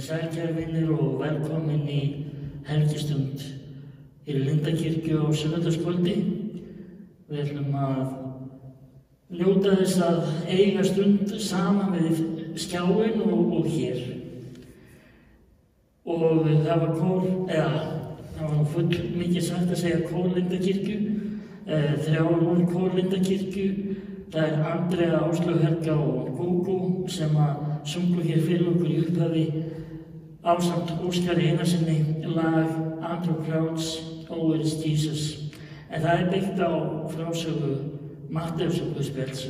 Sæl kæru vinir og velkomin í helgistund í Lindakirkju á sunnudagskvöldi. Við ætlum að njóta þess að eiga stund saman við skjáinn og hér. Og það var kór, það var full mikið sagt að segja kór Lindakirkju. Þrjár úr kór Lindakirkju. Það Andrea, Áslaug Helga og Gógó sem að sungu hér fyrir okkur í upphafi ásamt Óskari Einarsinni lag Andrew Crouch, Oh It Is Jesus. En það byggt á frásögu Matteusarguðspjalls,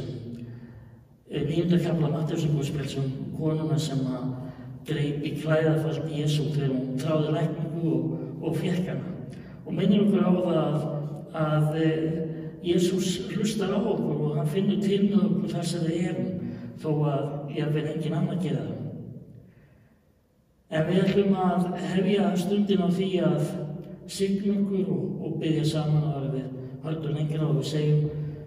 9. kafla Matteusarguðspjalls konuna sem að greip í klæðafald Jesú þegar hún þráði lækningu og fékk hana. Og minnir okkur á það að Jesús hlustar á okkur og hann finnur til með okkur þar sem við erum, þó að jafnvel enginn annar gera það. En við ætlum að hefja stundin á því að signa okkur og biðja saman áður við höldum lengra og við segjum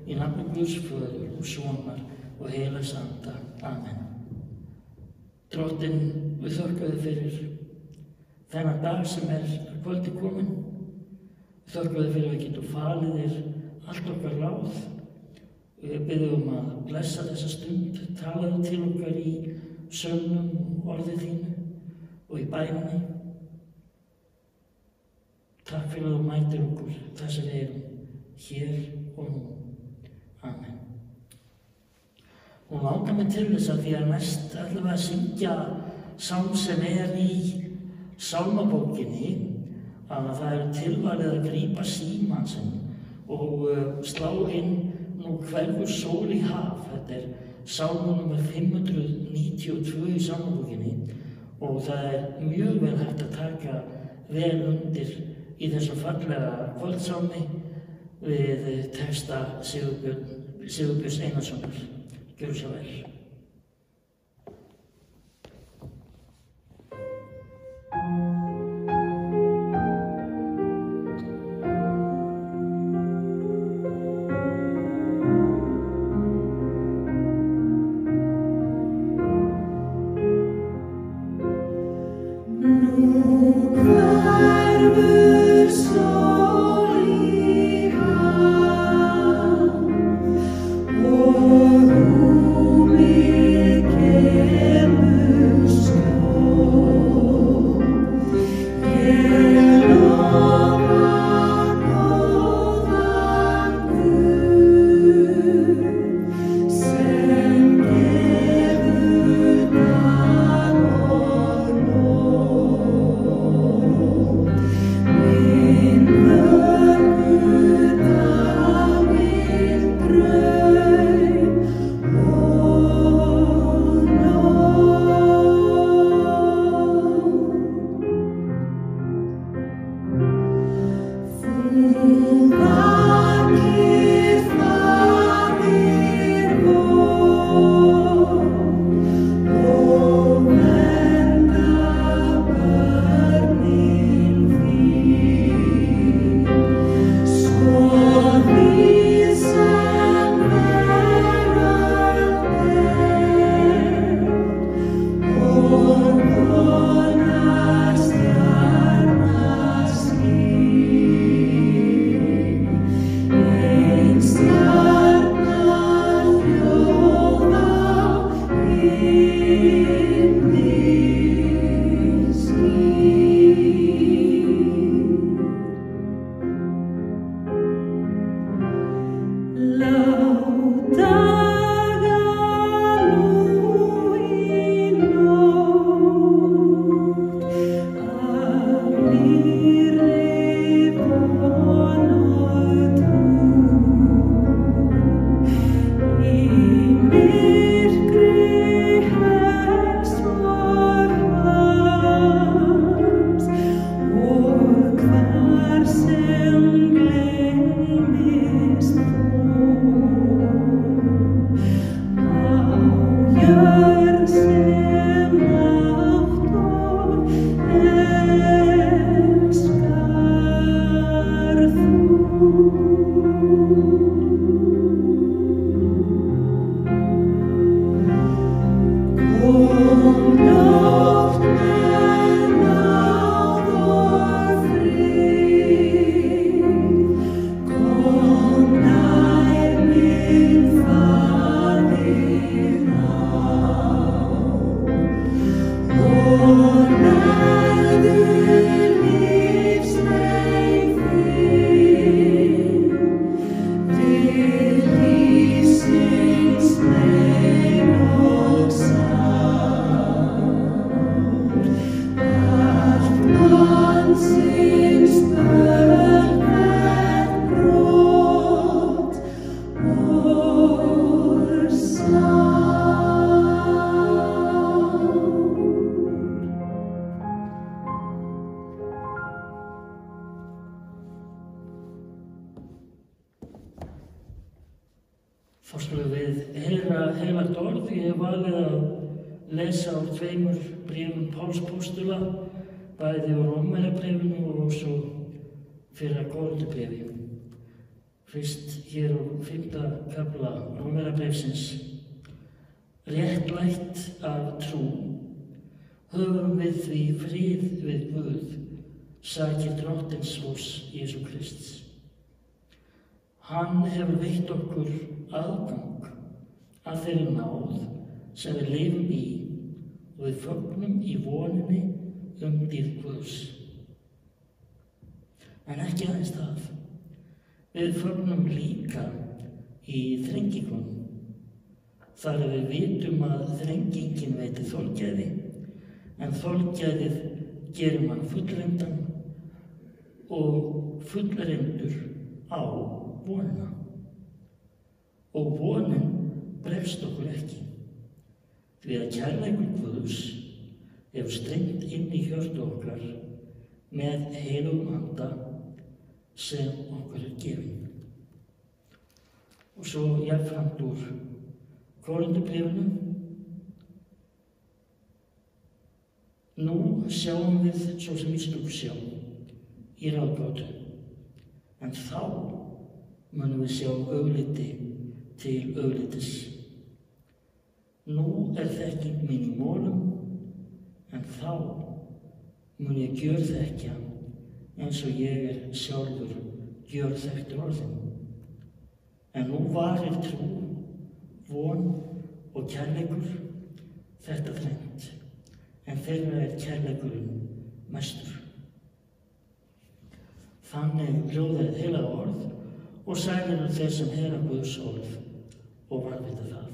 í nafni Guðs Föður og Sonar og Heilags Anda. Amen. Drottinn, við þökkum þér fyrir þennan dag sem að kvöldi kominn. Við þökkum þér fyrir að við getum falið þér allt okkar ráð. Við biðjum að blessa þessa stund, talaðu til okkar í sögnum og orðið þínu og í bænum. Takk fyrir að þú mætir okkur þar sem við erum, hér og nú. Amen. Og langar mig til þess að því að næst ætlum við að syngja sálm sem í sálmabókinni, að það tilvalið að grípa símann sinn og slá inn Nú hverfur sól í haf. Þetta sálmur nr. 592 í sálmabókinni og það mjög vel hægt að taka vel undir í þessum fallega kvöldsálmi við texta Sigurbjörns Einarssonar. Gjörðu svo vel. Oh, Þá skulum við heyra heilagt orð. Ég hef valið að lesa úr 2 bréfum Páls postula, bæði úr Rómverjabréfinu og svo fyrra Korinthubréfi. Fyrst hér úr 5. kafla Rómverjabréfsins. Réttlætt af trú höfum við því frið við Guð, sakir Drottins vors Jesú Krists. Hann hefur veitt okkur aðgang að þeirri náð sem við lifum í og við fögnum í voninni dýrð Guðs. En ekki aðeins það. Við fögnum líka í þrengingunum. Þar við vitum að þrengingin veitir þolgæði, en þolgæðið gerir mann fullreyndan og fullreyndur á vonina. Og vonin bregst okkur ekki, því að kærleikur Guðs hefur strengt inn í hjörtu okkar með heilugum anda sem okkur gefinn. Og svo jafnframt úr Korinthubréfinu. Nú sjáum við svo sem í stúku sjá í ráðgátu, en þá munum við sjá augliti til auglitis. Nú þekking mín í molum, en þá mun ég gjörþekkja eins og ég sjálfur gjörþekktur orðinn. En nú varir trú, von og kærleikur, þetta þrennt, en þeirra kærleikurinn mestur. Þannig hljóðaði heilaga orð og sælir þeir sem heyra Guðs orð og varðveita það.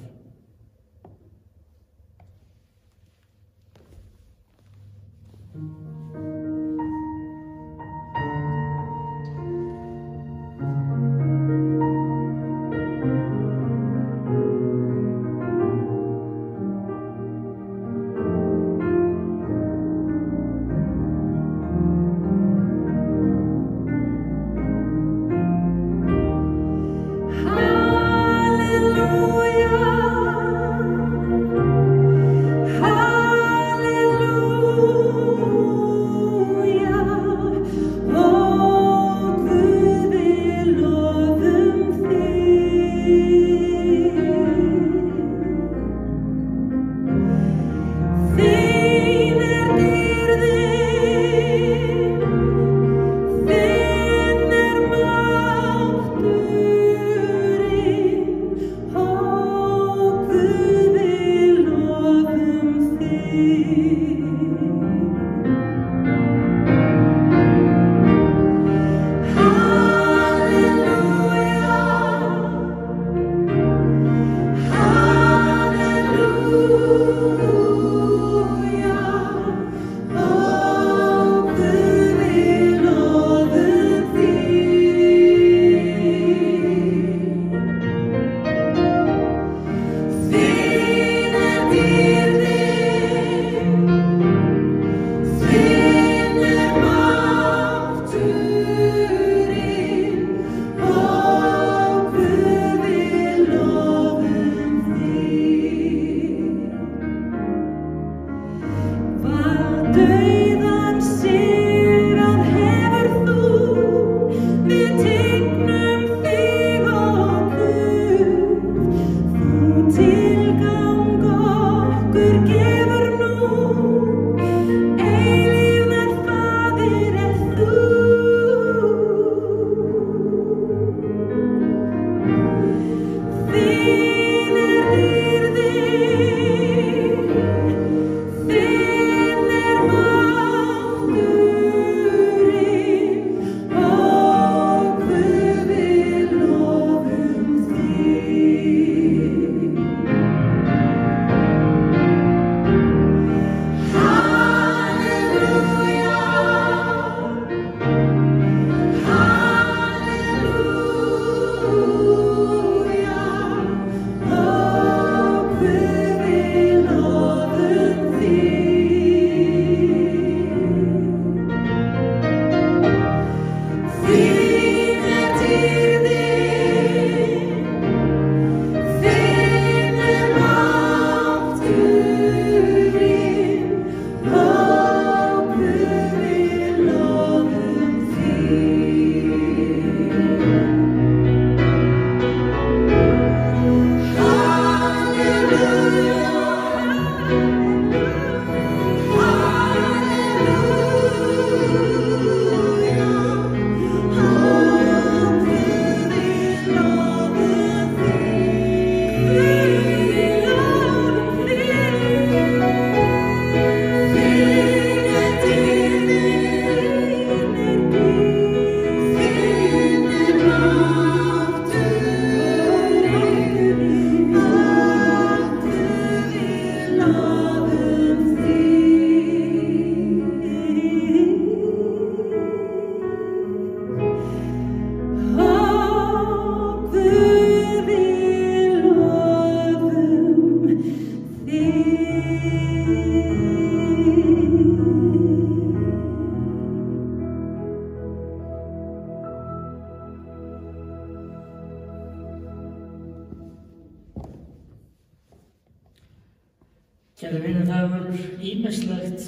Kæru vinir, það hefur ýmislegt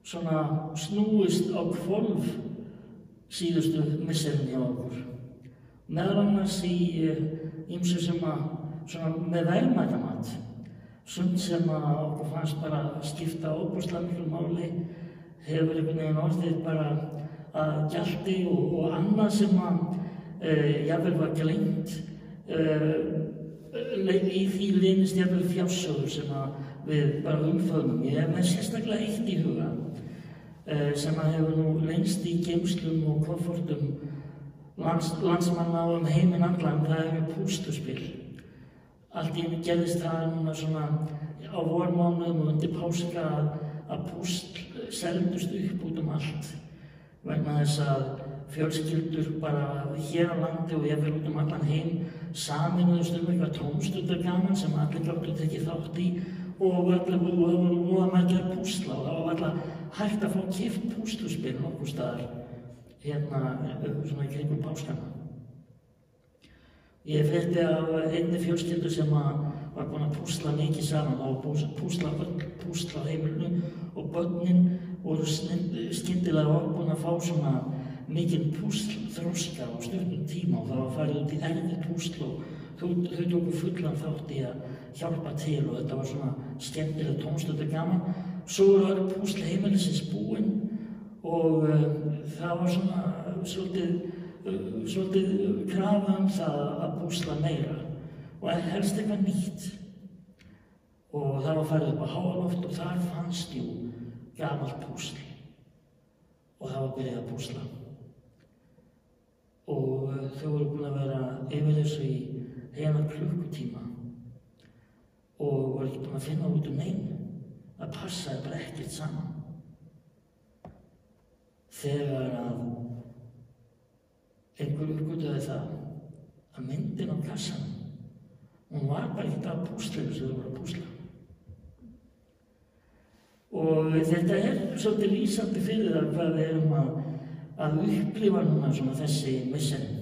svona snúist á hvolf síðustu misserin hjá okkur. Meðal annars í ýmsu sem svona með verðmætamat. Sumt sem okkur fannst bara skipta ofboðslega miklu máli hefur einhvern veginn orðið bara að gjaldi og annað sem jafnvel var gleymt. Í því leynist jafnvel fjársjóður sem við bara umföðum. Ég hef með sérstaklega eitt í huga sem hefur nú leynst í geymslum og koffortum landsmanna heiminn allan, það eru púsluspil. Allt í einu gerðist það núna svona á vormánuðum og undir páska að púsl seldust upp út allt vegna þess að fjölskyldur bara hér á landi og jafnvel út allan heim sameinuðust eitthvað tómstundagaman sem allir gátu tekið þátt í og voru margir að púsla og það var alltaf hægt að fá keypt púsluspil nokkur staðar hérna svona í kringum páskana. Ég frétti af einni fjölskyldu sem var búin að púsla mikið saman og púsla á heimilinu og börnin voru skyndilega búin að fá svona mikinn púslþroska á stuttum tíma og það var farið út í erfið púsl og þau tóku fullan þátt í að hjálpa til og þetta var svona skemmtileg tómstundagaman. Svo voru öll púsl heimilisins búin og það var svona svolítið krafa það að púsla meira og helst eitthvað nýtt. Og það var farið upp á háaloft og þar fannst gamalt púsl og það var byrjað að púsla. Og þau voru búin að vera yfir þessu í heilan klukkutíma og voru ekki búin að finna út neinu. Það passaði bara ekkert saman. Þegar einhver uppgötvaði það að myndin á kassanum, hún var bara ekkert af púslinu sem þau voru að púsla. Og þetta svolítið lýsandi fyrir það hvað við erum að upplifa núna svona þessi misserin.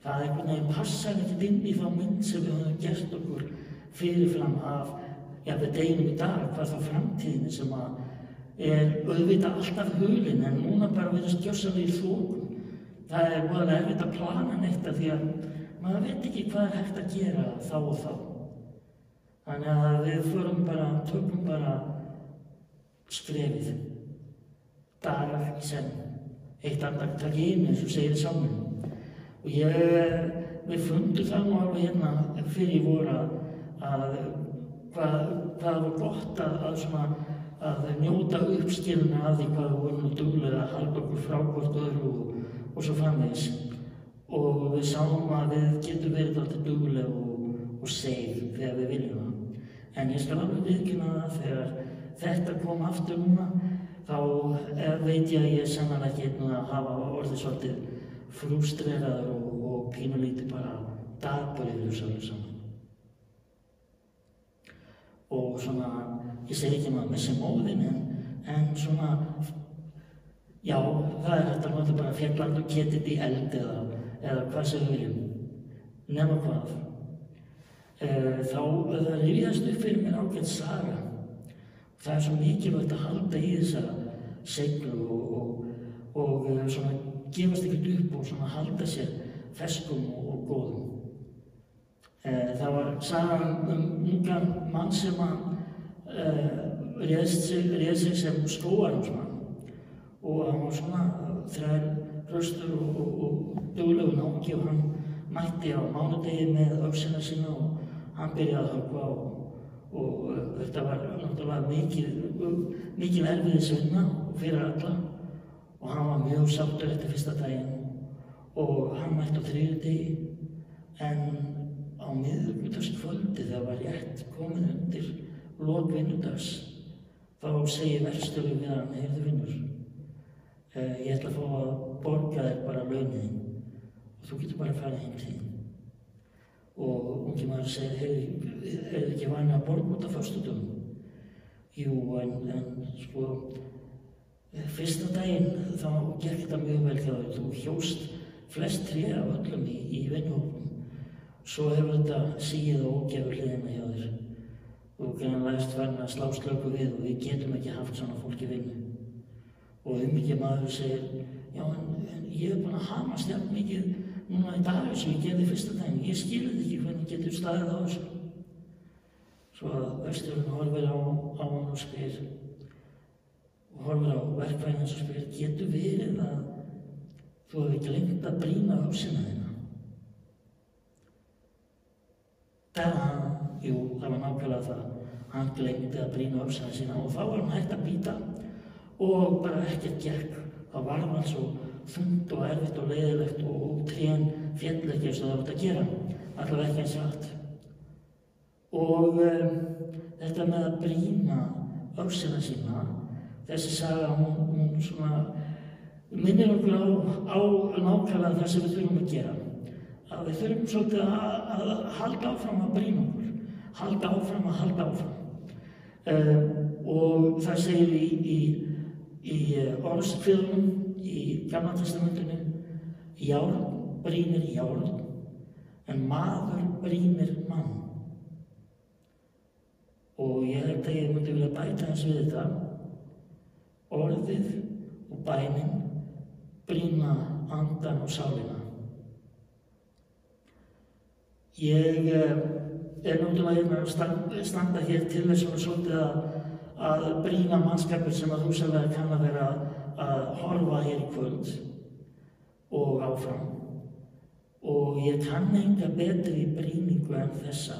Það einhvern veginn passar ekkert inn í þá mynd sem við höfum gert okkur fyrirfram af deginum í dag, hvað þá framtíðinni sem auðvitað alltaf hulin en núna bara virðist gjörsamlega í þokum. Það voðalega erfitt að plana neitt af því að maður veit ekki hvað hægt að gera þá og þá. Þannig að við tökum bara skrefið, dagar í senn, eitt andartak í einu eins og segir í salminum. Og við fundum það nú alveg hérna fyrir voru að hvað var gott að njóta uppskiluna af því hvað við vorum duglega að halda okkur frá hvort öðru og svo framvegis. Og við sáum að við getum verið alltaf dugleg og seig þegar við viljum það. En ég skal alveg viðurkenna það þegar þetta kom aftur núna, þá veit ég að ég sannarlega ekki einn að hafa orðið svolítið frústreraður og pínulítið bara dapur yfir þessu öllu saman. Og svona, ég segi ekki maður missi móðinn, en svona, já, það hægt að nota bara fjallandi og ketið í eld eða hvað sem við viljum, nema hvað. Þá rifjast upp fyrir mér ágætt saga. Það svo mikilvægt að halda í þessa seglu og svona gefast ekkert upp og svona halda sér ferskum og góðum. Það var sagan ungan mann sem réð sig sem skógarhúsmann og hann var svona þrælhraustur og duglegur náungi og hann mætti á mánudegi með öxina sína og hann byrjaði að höggva og þetta var náttúrulega mikil erfiðisvinna fyrir alla og hann var mjög sáttur eftir fyrsta daginn og hann mætti á þriðjudegi en á miðvikudagskvöldi þegar var rétt komið undir lok vinnudags þá segir verkstjórinn við hann, heyrðu vinnur, ég ætla að fá að borga þér bara launin þín og þú getur bara að fara heim til þín. Og ungi maður segir, heyrðu ekki væni að borga út á föstudögum? Jú, en sko, fyrsta daginn þá gekk þetta mjög vel hjá þér, þú hjóst flest tré af öllum í vinnuhópnum. Svo hefur þetta sigið og ógefur hliðina hjá þér. Og greinlega lægst farin að slá slöku við og við getum ekki haft svona fólk í vinnu. Og mikið maður segir, já en ég er búin að hamast jafn mikið núna í dag sem ég gerði fyrsta daginn. Ég skilði ekki hvernig getur staðið á þessu. Svo að vesturinn horfir á hann og spyr, og horfir á verkfræðina og spyr, getur verið að þú hefði gleymt að brýna húsina þína? Jú, það var nákvæmlega það. Hann gleymdi að brýna húsina sína og þá var hann hægt að bíta og bara ekkert gekk. Það var hann svo þungt og erfitt og leiðilegt og trén féll ekki eins og það átt að gera. Allavega ekki eins og allt. Og þetta með að brýna öxina sína, þessi saga, hún svona minnir okkur á nákvæmlega það sem við þurfum að gera. Að við þurfum svolítið að halda áfram að brýna okkur, halda áfram. Og það segir í orðskviðunum í Gamla testamentinu, járn brýnir járn, en maður brýnir mann. Og ég held að ég myndi vilja bæta þess við þetta. Orðið og bænin brýna andan og sálina. Ég er náttúrulega að standa hér til þess að svolítið að brýna mannskapur sem að hugsanlega kann að vera að horfa hér í kvöld og áfram. Og ég kann enga betri brýningu en þessa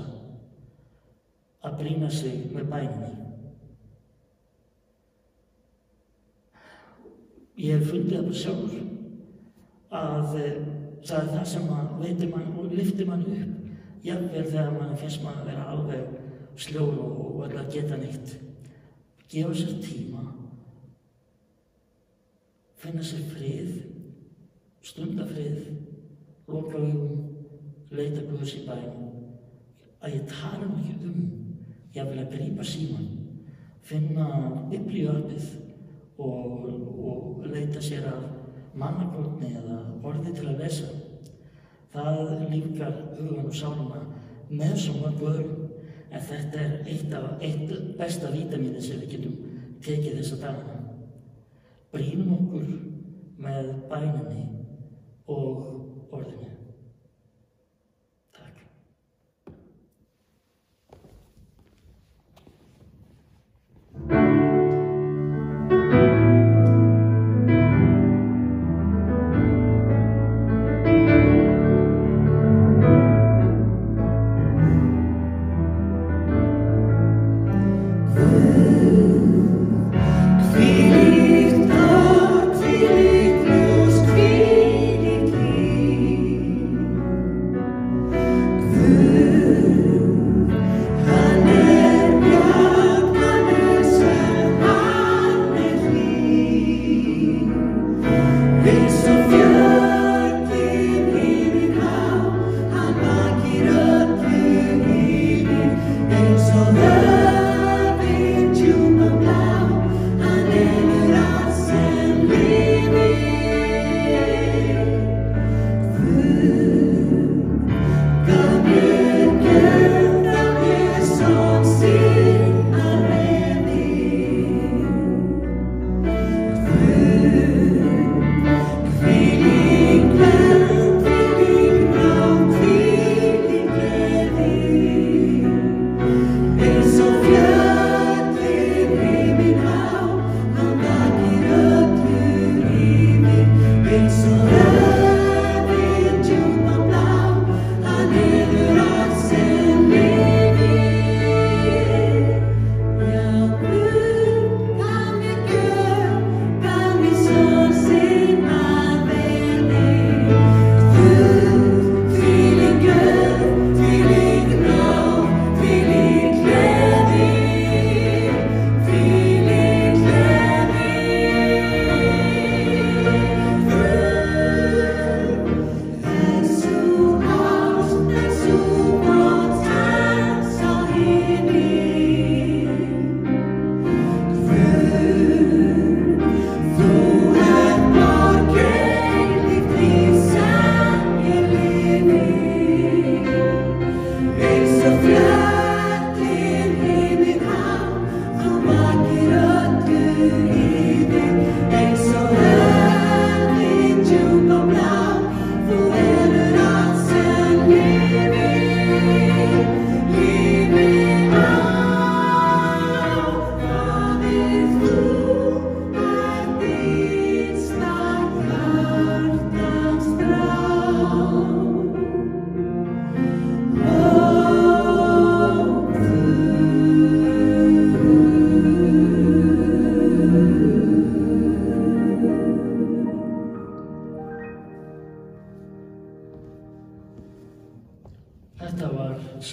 að brýna sig með bæninni. Ég hef fundið það sjálfur að það er það sem að veitir mann og lyftir mann upp, jafnvel þegar mann finnst mann að vera alveg sljór og verða að geta neitt. Gefa sér tíma, finna sér frið, stunda frið, loka augum, leita Guðs í bænum. Að ég tala ekki jafnvel að grípa símann, finna biblíuorðið og leita sér að mannakorni eða orði til að lesa. Það lífgar hugan og sálina með svo mörgu öðrum, en þetta er eitt besta vítamíni sem við getum tekið þessa dagana. Brýnum okkur með bæninni og orðinu. Hvílíkt ljós, hvílíkt líf.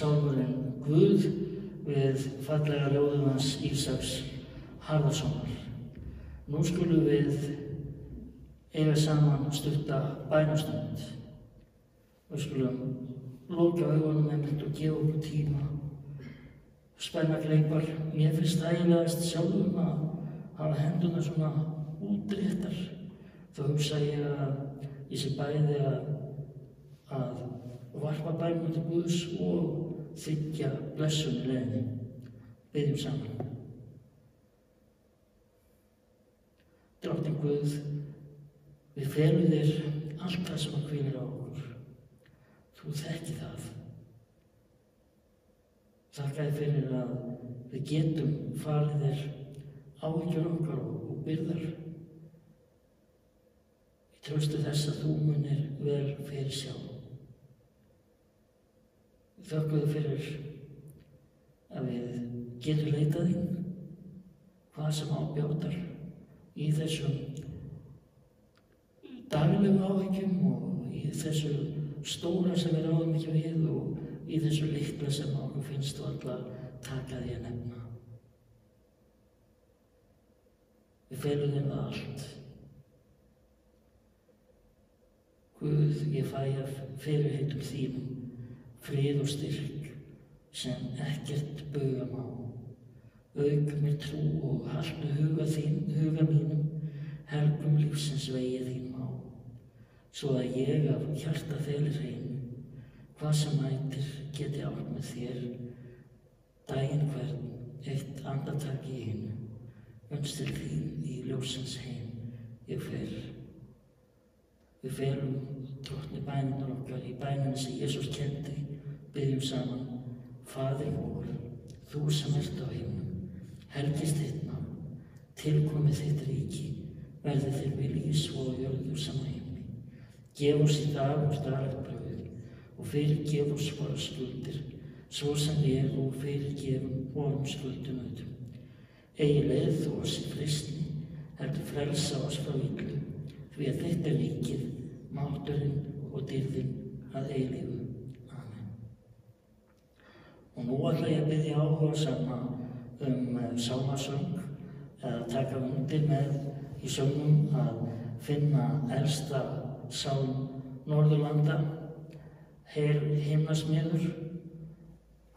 sálmurinn Guð við fallega ljóðum hans Ísaks Harðarsonar. Nú skulum við eiga saman stutta bænastund. Við skulum loka augunum einmitt og gefa okkur tíma. Spenna greipar. Mér finnst þægilegast sjálfum að hafa hendurnar svona útréttar. Þá hugsa ég að ég sé bæði að varpa bænum til Guðs og þiggja blessun í leiðinni. Biðjum saman. Drottinn Guð, við felum þér allt það sem hvílir á okkur. Þú þekkir það. Þakka þér fyrir að við getum falið þér áhyggjur okkar og byrðar. Ég trausti þess að þú munir vel fyrirsjá. Við þökkum þér fyrir að við getum leitað þín, hvað sem ábjátar í þessum daglegu áhyggjum og í þessu stóra sem við ráðum ekki við og í þessu litla sem okkur finnst varla taka því að nefna. Við felum þér það allt. Guð, ég fæ af fyrirheitum þínum frið og styrk sem ekkert buga má. Auk mér trú og haltu huga mínum, helgum lífsins vegi þín má. Svo að ég af hjarta þelir hreinu, hvað sem mætir geti átt með þér, daginn hvern eitt andartak í hinu, önst til þín í ljósins heim ég fer. Við felum drottni bænirnar okkar í bænina sem Jesús kenndi, biðjum saman. Faðir vor, þú sem ert á himnum, helgist þitt nafn, tilkomi þitt ríki, verði þér vilji svo á jörðu sem á himni. Gef oss í dag oss daglegt brauð og fyrirgef oss våra skuldir, svo sem við og fyrirgefum vorum skuldunautum. Eigi leið þú oss í freistni, heldur frelsa oss frá illu, því að þitt ríkið, mátturinn og dýrðin að eilífu. Amen. Og nú ætla ég að biðja áhugasama sálmasöng, eða taka undir með í söngnum að finna elsta sálm Norðurlanda, Heil himnasmiður.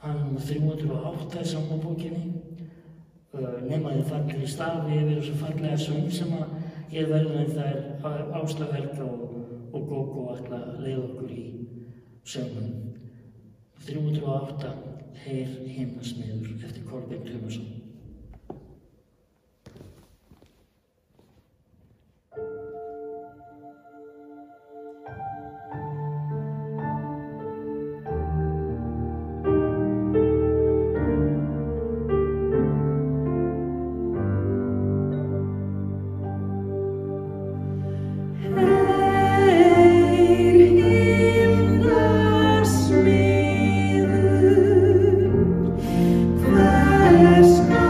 Hann 308 í sálmabókinni. Nema þið fallir í stafi yfir þessu fallega söng sem að hér verður en það Áslaug Helga og Gógó ætla að leiða okkur í söngnum. 308 Heil himnasmiður eftir Kolbeinn Tumason. Let's go.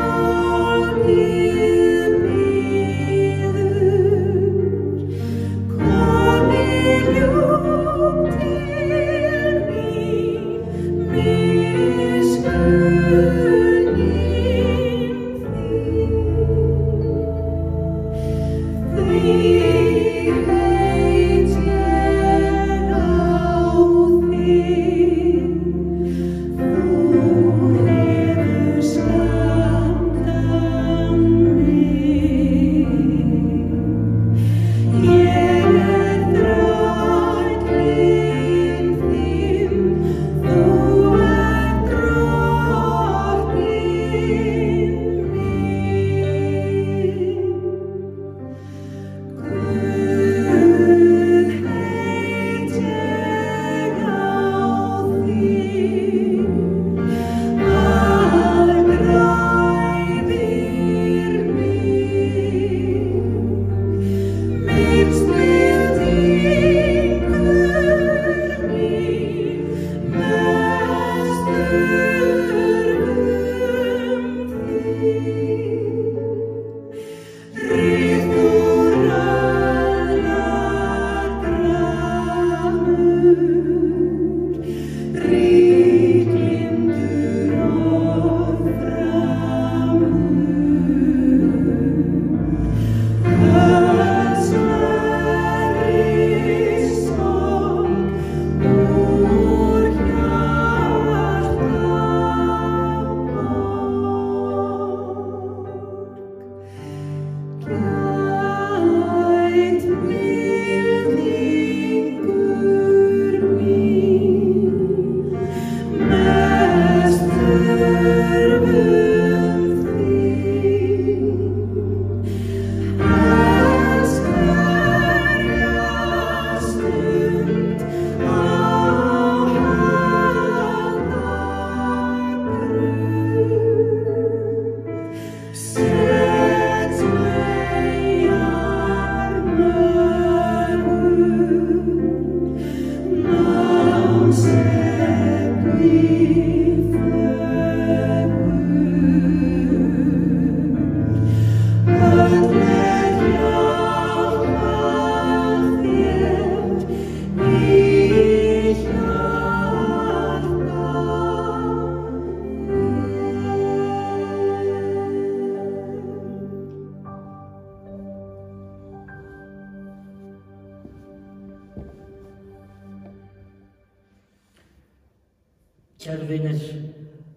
Kæru vinir,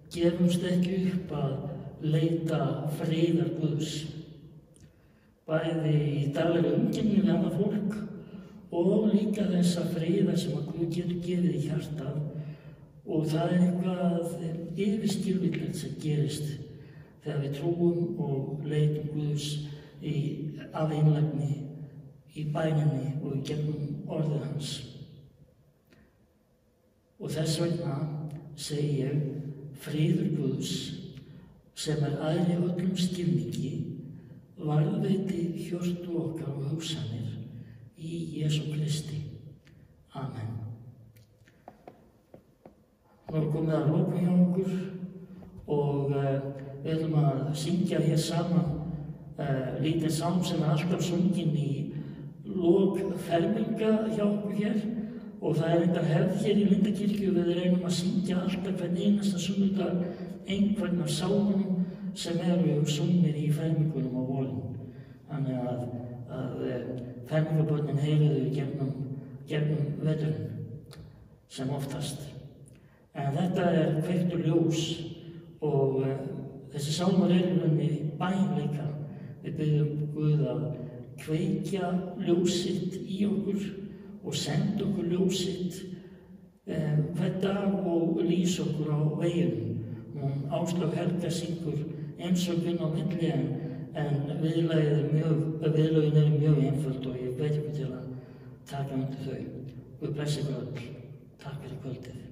gefumst ekki upp að leita friðar Guðs, bæði í daglegri umgengni við annað fólk og líka þessa friðar sem að Guð getur gefið í hjartað, og það er eitthvað yfirskilvillegt sem gerist þegar við trúum og leitum Guðs af einlægni í bæninni og í gegnum orðið hans. Og þess vegna segi ég friður Guðs sem æðri öllum skilningi varðveiti hjörtu okkar og hugsanir í Jesú Kristi. Amen. Nú er komið að lokum hjá okkur og við ætlum að syngja hér saman lítinn sálm sem er alltaf sunginn í lok ferminga hjá okkur hér, og það er einhver hefð hér í Lindakirkju. Við reynum að syngja alltaf hvern einasta sunnudag einhvern af sálmunum sem eru sungnir í fermingunum á vorin. Þannig að fermingabörnin heyriðu gegnum veturinn sem oftast. En þetta er kveiktur ljós og þessi sálmur er í rauninni bæn líka. Við byggjum Guð að kveikja ljósitt í okkur og senda okkur ljósitt hvern dag og lýsa okkur á veginum. Áslaug Helga syngur einsökun á milli en viðlögin eru mjög einföld og ég veit ykkur til að taka undir þau. Guð blessi ykkur öll. Takk fyrir kvöldið.